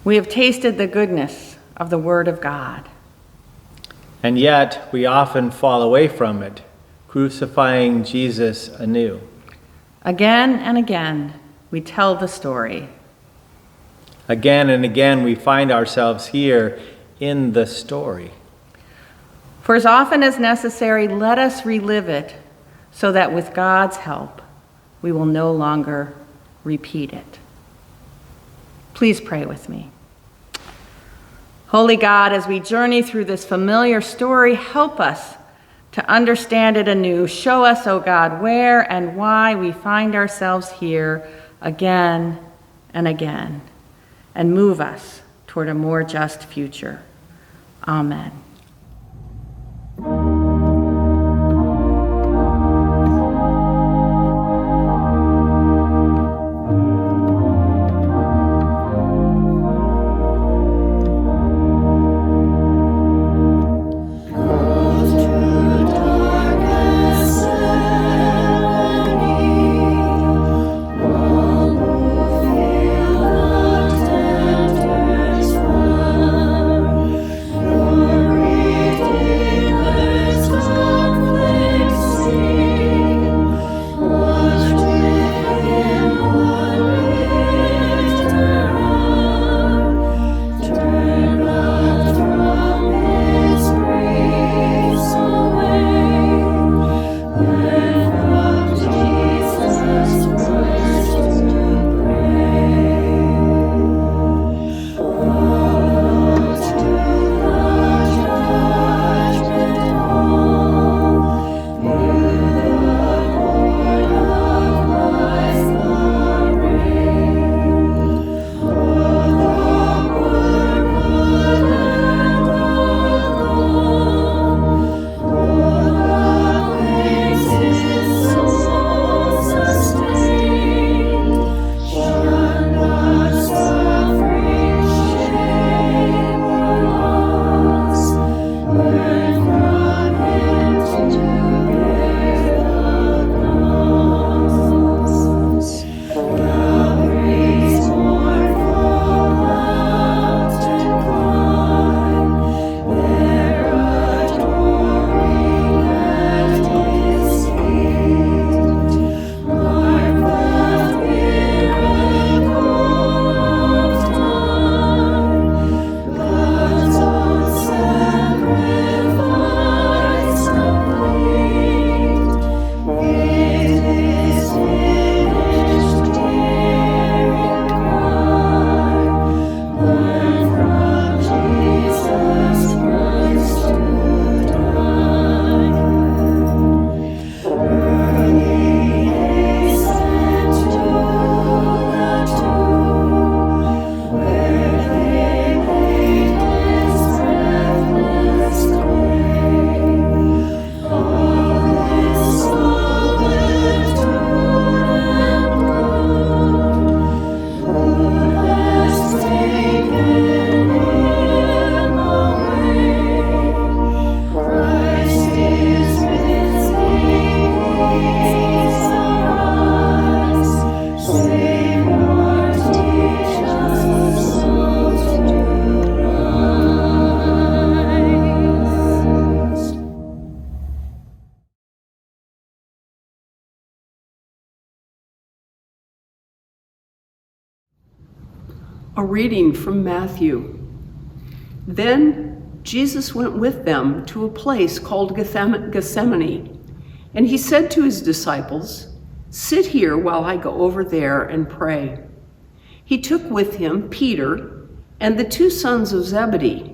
We have tasted the goodness of the Word of God. And yet we often fall away from it, crucifying Jesus anew. Again and again, we tell the story. Again and again, we find ourselves here in the story. For as often as necessary, let us relive it so that with God's help, we will no longer repeat it. Please pray with me. Holy God, as we journey through this familiar story, help us to understand it anew. Show us, O God, where and why we find ourselves here again and again, and move us toward a more just future. Amen. A reading from Matthew. Then Jesus went with them to a place called Gethsemane, and he said to his disciples, "Sit here while I go over there and pray." He took with him Peter and the two sons of Zebedee,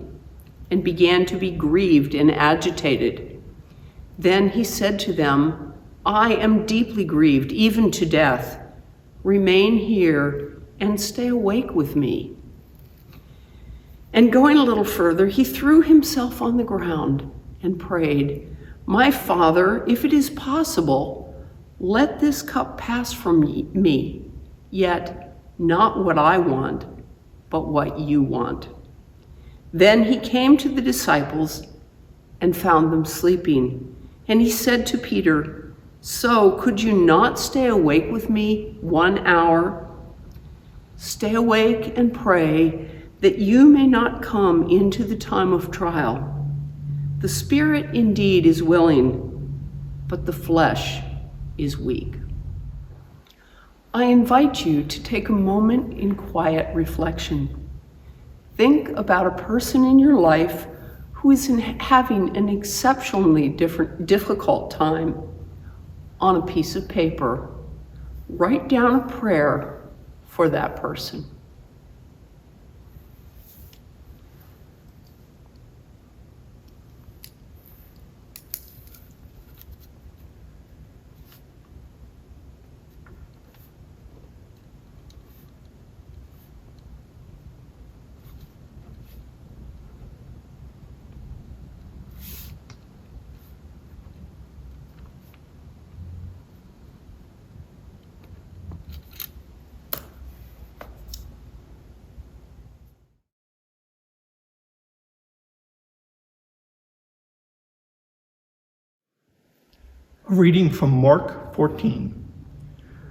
and began to be grieved and agitated. Then he said to them, "I am deeply grieved, even to death. Remain here and stay awake with me." And going a little further, he threw himself on the ground and prayed, "My Father, if it is possible, let this cup pass from me, yet not what I want, but what you want." Then he came to the disciples and found them sleeping. And he said to Peter, "So could you not stay awake with me 1 hour? Stay awake and pray that you may not come into the time of trial. The spirit indeed is willing, but the flesh is weak. I invite you to take a moment in quiet reflection. Think about a person in your life who is having an exceptionally difficult time. On a piece of paper, write down a prayer for that person. A reading from Mark 14.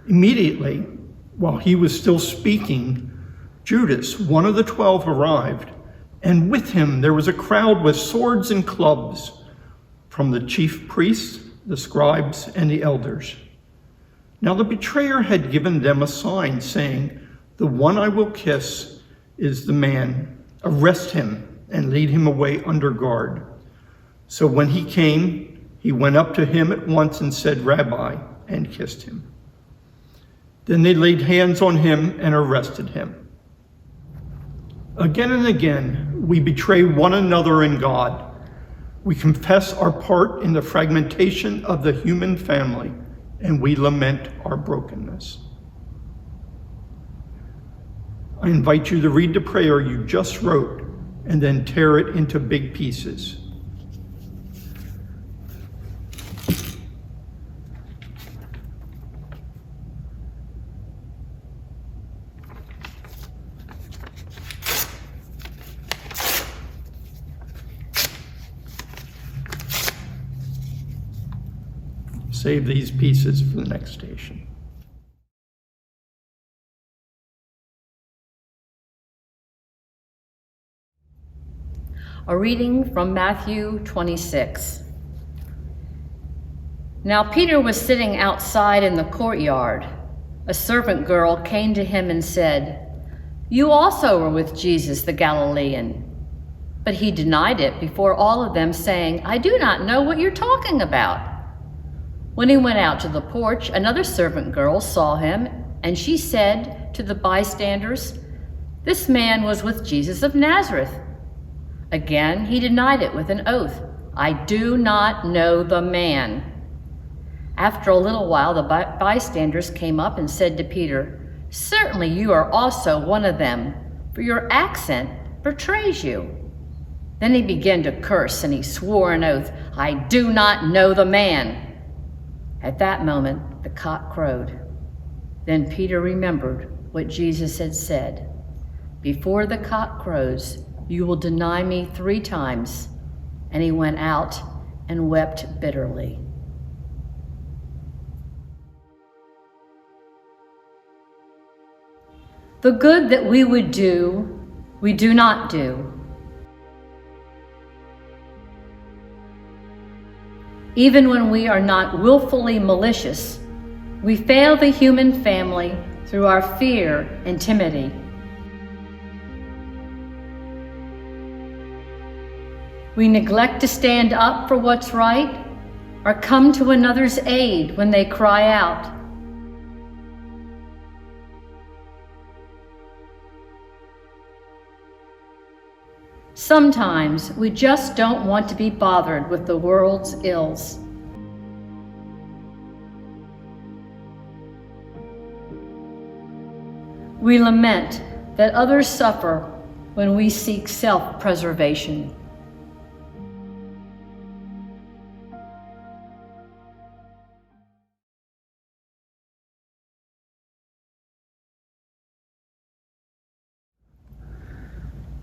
Immediately, while he was still speaking, Judas, one of the 12, arrived, and with him there was a crowd with swords and clubs from the chief priests, the scribes, and the elders. Now the betrayer had given them a sign, saying, "The one I will kiss is the man. Arrest him and lead him away under guard." So when he came, he went up to him at once and said, "Rabbi," and kissed him. Then they laid hands on him and arrested him. Again and again, we betray one another in God. We confess our part in the fragmentation of the human family, and we lament our brokenness. I invite you to read the prayer you just wrote and then tear it into big pieces. Save these pieces for the next station. A reading from Matthew 26. Now Peter was sitting outside in the courtyard. A servant girl came to him and said, "You also were with Jesus the Galilean." But he denied it before all of them, saying, "I do not know what you're talking about." When he went out to the porch, another servant girl saw him, and she said to the bystanders, "This man was with Jesus of Nazareth." Again, he denied it with an oath, "I do not know the man." After a little while, the bystanders came up and said to Peter, "Certainly you are also one of them, for your accent betrays you." Then he began to curse, and he swore an oath, "I do not know the man." At that moment, the cock crowed. Then Peter remembered what Jesus had said, "Before the cock crows, you will deny me 3 times." And he went out and wept bitterly. The good that we would do, we do not do. Even when we are not willfully malicious, we fail the human family through our fear and timidity. We neglect to stand up for what's right or come to another's aid when they cry out. Sometimes we just don't want to be bothered with the world's ills. We lament that others suffer when we seek self-preservation.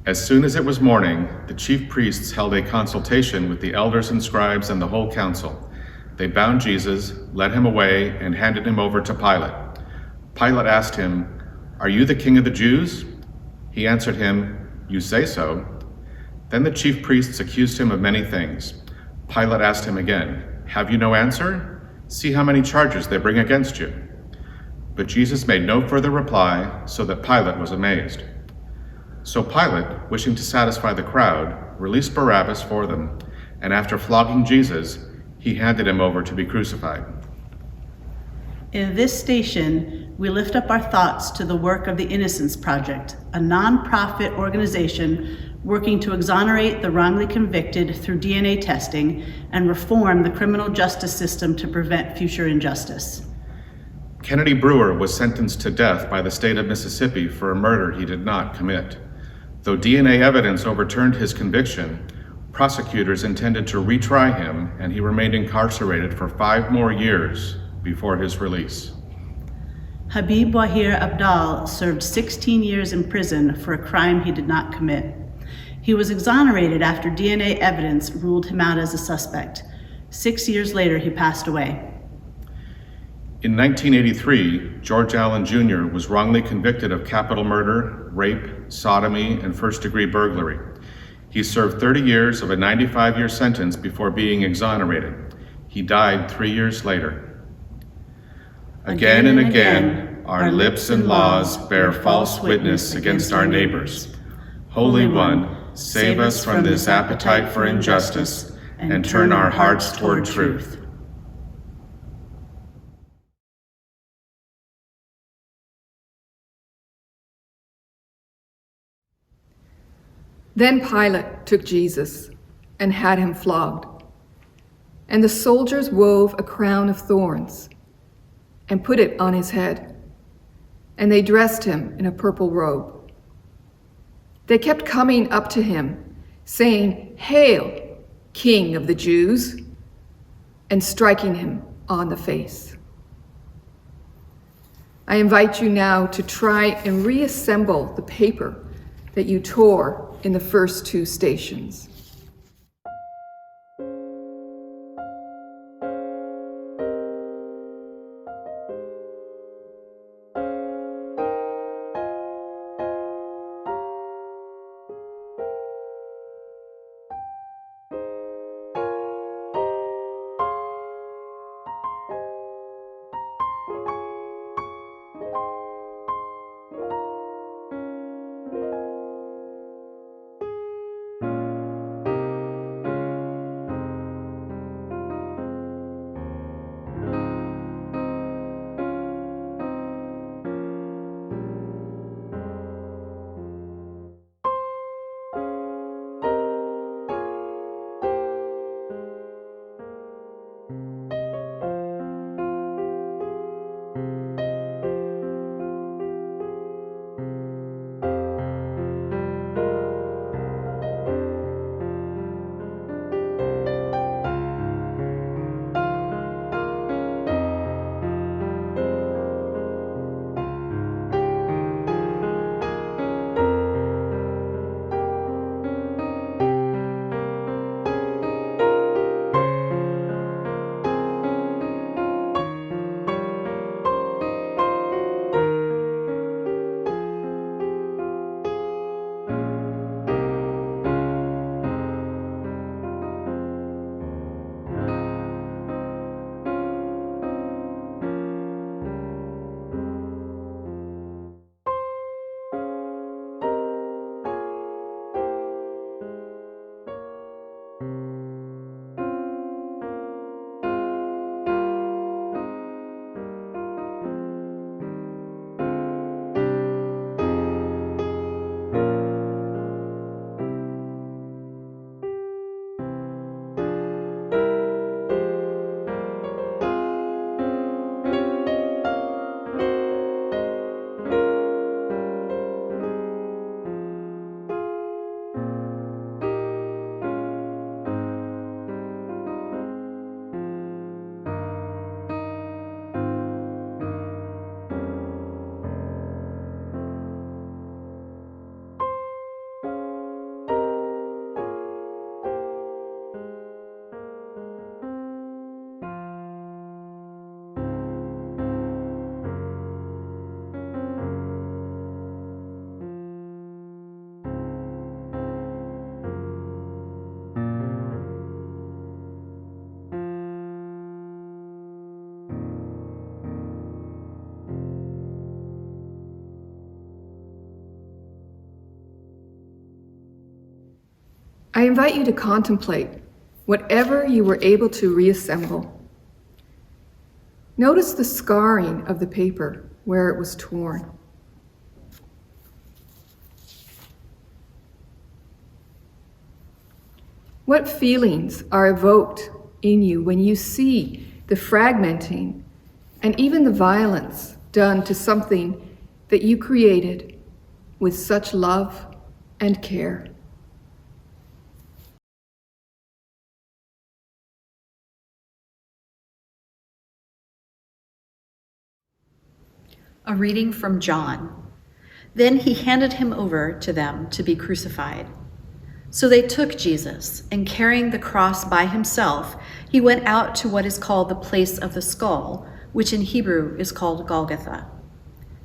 As soon as it was morning, the chief priests held a consultation with the elders and scribes and the whole council. They bound Jesus, led him away, and handed him over to Pilate. Pilate asked him, "Are you the king of the Jews?" He answered him, "You say so." Then the chief priests accused him of many things. Pilate asked him again, "Have you no answer? See how many charges they bring against you." But Jesus made no further reply, so that Pilate was amazed. So Pilate, wishing to satisfy the crowd, released Barabbas for them, and after flogging Jesus, he handed him over to be crucified. In this station, we lift up our thoughts to the work of the Innocence Project, a non-profit organization working to exonerate the wrongly convicted through DNA testing and reform the criminal justice system to prevent future injustice. Kennedy Brewer was sentenced to death by the state of Mississippi for a murder he did not commit. Though DNA evidence overturned his conviction, prosecutors intended to retry him, and he remained incarcerated for 5 more years before his release. Habib Wahir Abdal served 16 years in prison for a crime he did not commit. He was exonerated after DNA evidence ruled him out as a suspect. 6 years later, he passed away. In 1983, George Allen Jr. was wrongly convicted of capital murder, rape, sodomy, and first-degree burglary. He served 30 years of a 95-year sentence before being exonerated. He died 3 years later. Again and again, our lips and laws bear false witness against our neighbors. Holy One, save us from this appetite for injustice and turn our hearts toward truth. Then Pilate took Jesus and had him flogged. And the soldiers wove a crown of thorns and put it on his head. And they dressed him in a purple robe. They kept coming up to him, saying, "Hail, King of the Jews," and striking him on the face. I invite you now to try and reassemble the paper that you tore in the first 2 stations. I invite you to contemplate whatever you were able to reassemble. Notice the scarring of the paper where it was torn. What feelings are evoked in you when you see the fragmenting and even the violence done to something that you created with such love and care? A reading from John. Then he handed him over to them to be crucified. So they took Jesus, and carrying the cross by himself, he went out to what is called the place of the skull, which in Hebrew is called Golgotha.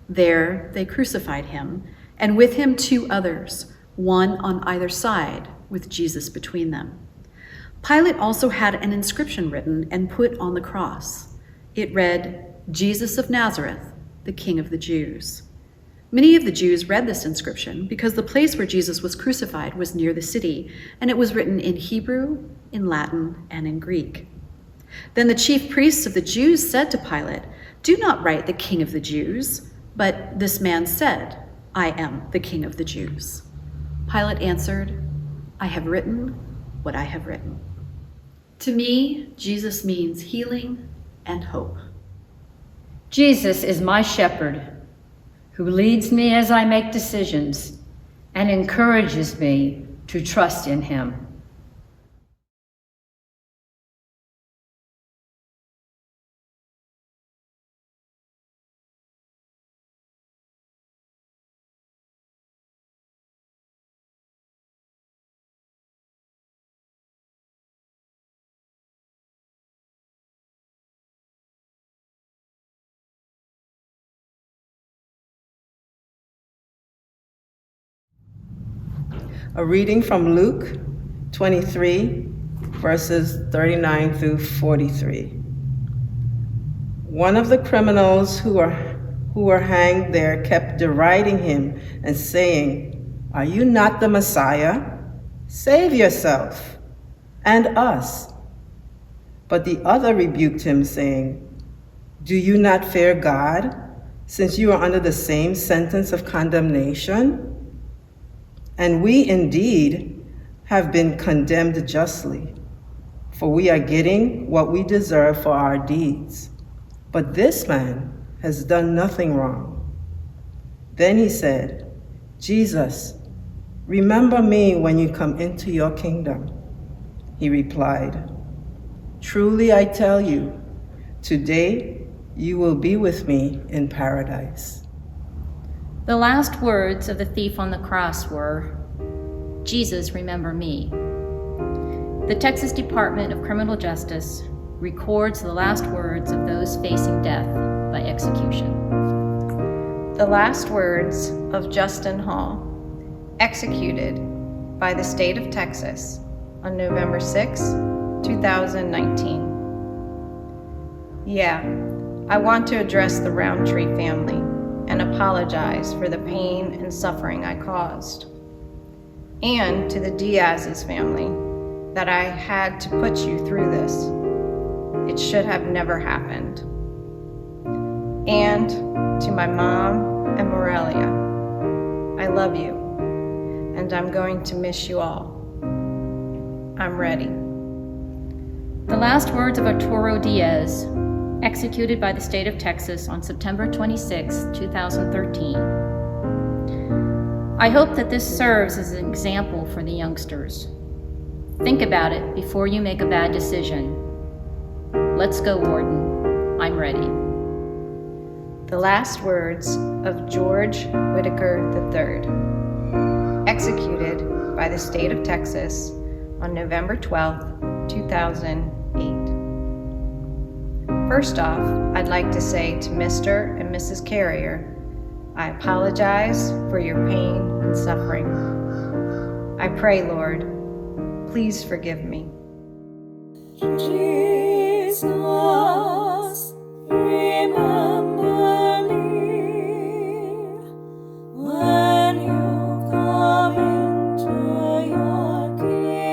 There they crucified him, and with him 2 others, one on either side, with Jesus between them. Pilate also had an inscription written and put on the cross. It read, "Jesus of Nazareth, the King of the Jews." Many of the Jews read this inscription because the place where Jesus was crucified was near the city, and it was written in Hebrew, in Latin, and in Greek. Then the chief priests of the Jews said to Pilate, "Do not write the King of the Jews," but this man said, "I am the King of the Jews." Pilate answered, "I have written what I have written." To me, Jesus means healing and hope. Jesus is my shepherd, who leads me as I make decisions and encourages me to trust in him. A reading from Luke 23, verses 39 through 43. One of the criminals who were hanged there kept deriding him and saying, "Are you not the Messiah? Save yourself and us." But the other rebuked him, saying, "Do you not fear God, since you are under the same sentence of condemnation? And we indeed have been condemned justly, for we are getting what we deserve for our deeds. But this man has done nothing wrong." Then he said, "Jesus, remember me when you come into your kingdom." He replied, "Truly I tell you, today you will be with me in paradise." The last words of the thief on the cross were, "Jesus, remember me." The Texas Department of Criminal Justice records the last words of those facing death by execution. The last words of Justin Hall, executed by the state of Texas on November 6, 2019. Yeah, I want to address the Roundtree family and apologize for the pain and suffering I caused. And to the Diaz's family, that I had to put you through this. It should have never happened. And to my mom and Morelia, I love you, and I'm going to miss you all. I'm ready. The last words of Arturo Diaz, executed by the state of Texas on September 26, 2013. I hope that this serves as an example for the youngsters. Think about it before you make a bad decision. Let's go, Warden. I'm ready. The last words of George Whitaker III, executed by the state of Texas on November 12, 2008. First off, I'd like to say to Mr. and Mrs. Carrier, I apologize for your pain and suffering. I pray, Lord, please forgive me. Jesus, remember me when you come into your kingdom.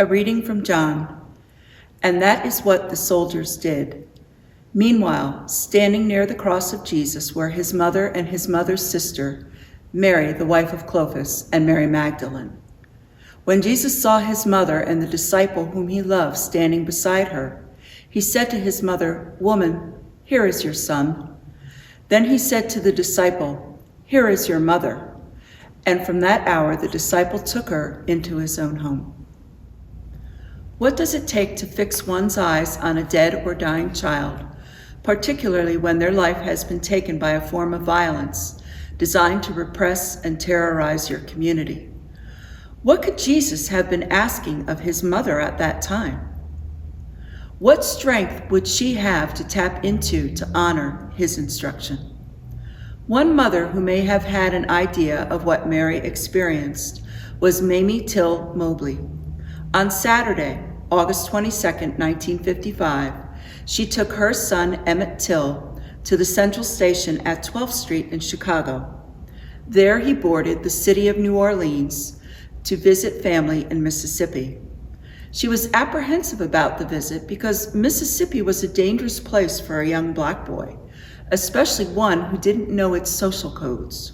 A reading from John. And that is what the soldiers did. Meanwhile, standing near the cross of Jesus were his mother and his mother's sister, Mary, the wife of Clopas, and Mary Magdalene. When Jesus saw his mother and the disciple whom he loved standing beside her, he said to his mother, "Woman, here is your son." Then he said to the disciple, "Here is your mother." And from that hour the disciple took her into his own home. What does it take to fix one's eyes on a dead or dying child, particularly when their life has been taken by a form of violence designed to repress and terrorize your community? What could Jesus have been asking of his mother at that time? What strength would she have to tap into to honor his instruction? One mother who may have had an idea of what Mary experienced was Mamie Till Mobley. On Saturday, August 22, 1955, she took her son Emmett Till to the Central Station at 12th Street in Chicago. There he boarded the city of New Orleans to visit family in Mississippi. She was apprehensive about the visit because Mississippi was a dangerous place for a young black boy, especially one who didn't know its social codes.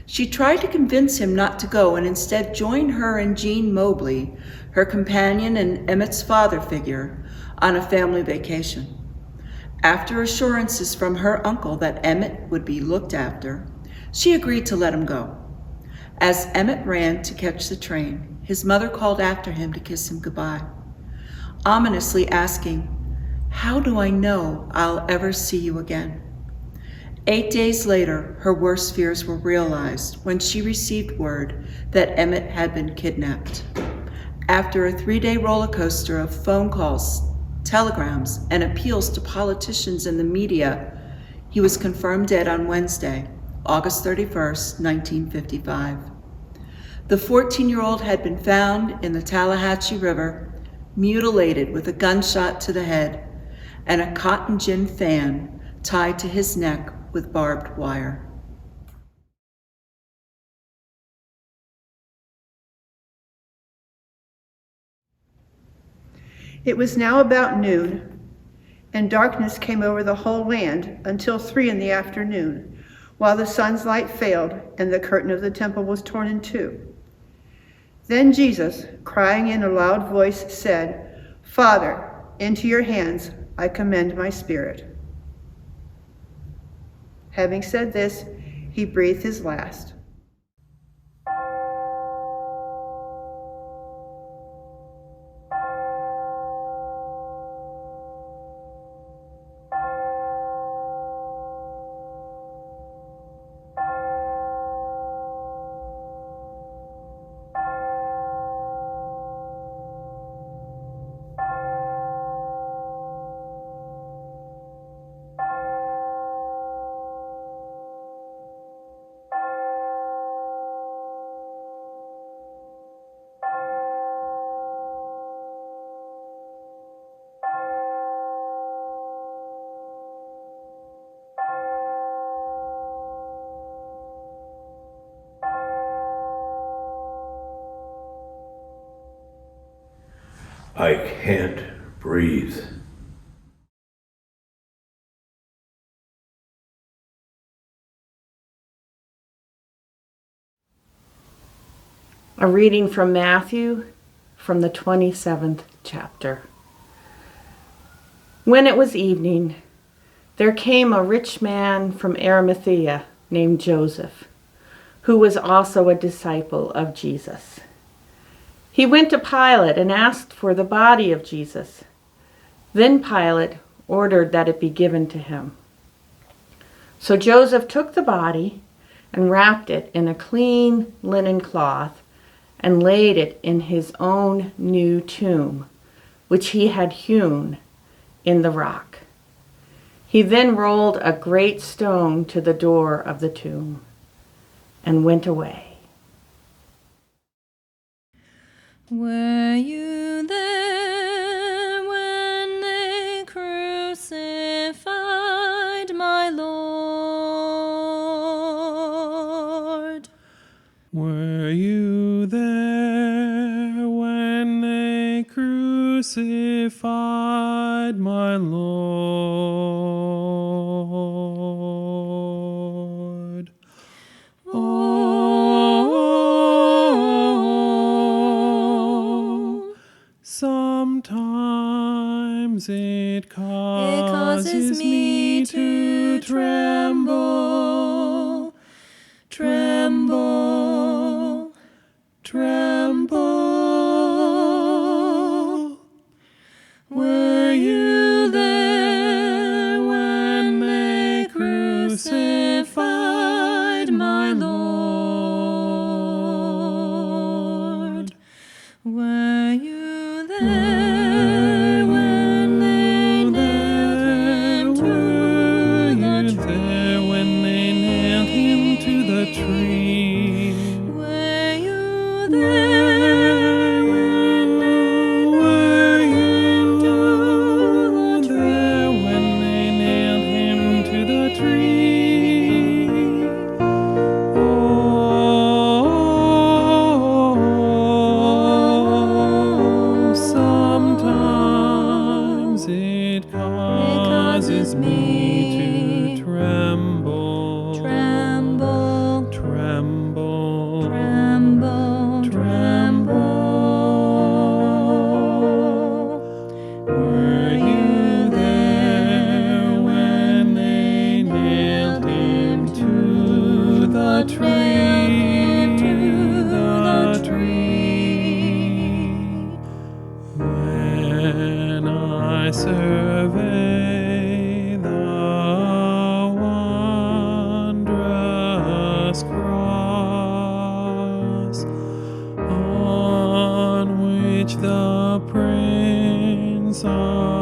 She tried to convince him not to go and instead join her and Jean Mobley, her companion and Emmett's father figure, on a family vacation. After assurances from her uncle that Emmett would be looked after, she agreed to let him go. As Emmett ran to catch the train, his mother called after him to kiss him goodbye, ominously asking, "How do I know I'll ever see you again?" 8 days later, her worst fears were realized when she received word that Emmett had been kidnapped. After a 3-day roller coaster of phone calls, telegrams, and appeals to politicians and the media, he was confirmed dead on Wednesday, August 31st, 1955. The 14-year-old had been found in the Tallahatchie River, mutilated with a gunshot to the head and a cotton gin fan tied to his neck with barbed wire. It was now about noon, and darkness came over the whole land until 3 in the afternoon, while the sun's light failed and the curtain of the temple was torn in two. Then Jesus, crying in a loud voice, said, "Father, into your hands I commend my spirit." Having said this, he breathed his last. I can't breathe. A reading from Matthew, from the 27th chapter. When it was evening, there came a rich man from Arimathea named Joseph, who was also a disciple of Jesus. He went to Pilate and asked for the body of Jesus. Then Pilate ordered that it be given to him. So Joseph took the body and wrapped it in a clean linen cloth and laid it in his own new tomb, which he had hewn in the rock. He then rolled a great stone to the door of the tomb and went away. Were you there when they crucified my Lord? Were you there when they crucified, my Lord. Oh, sometimes it causes me to tremble, tremble, tremble. Were you there when they crucified my Lord? Were you there when they nailed him to the tree? When they nailed him to the tree? Were you there when they nailed him to the tree? When they nailed him to the tree? Oh, sometimes it causes me to tremble, tremble, tremble, tremble, tremble. Were you there when they nailed him to the tree, to the tree? When I survey the wondrous cross on which the Prince of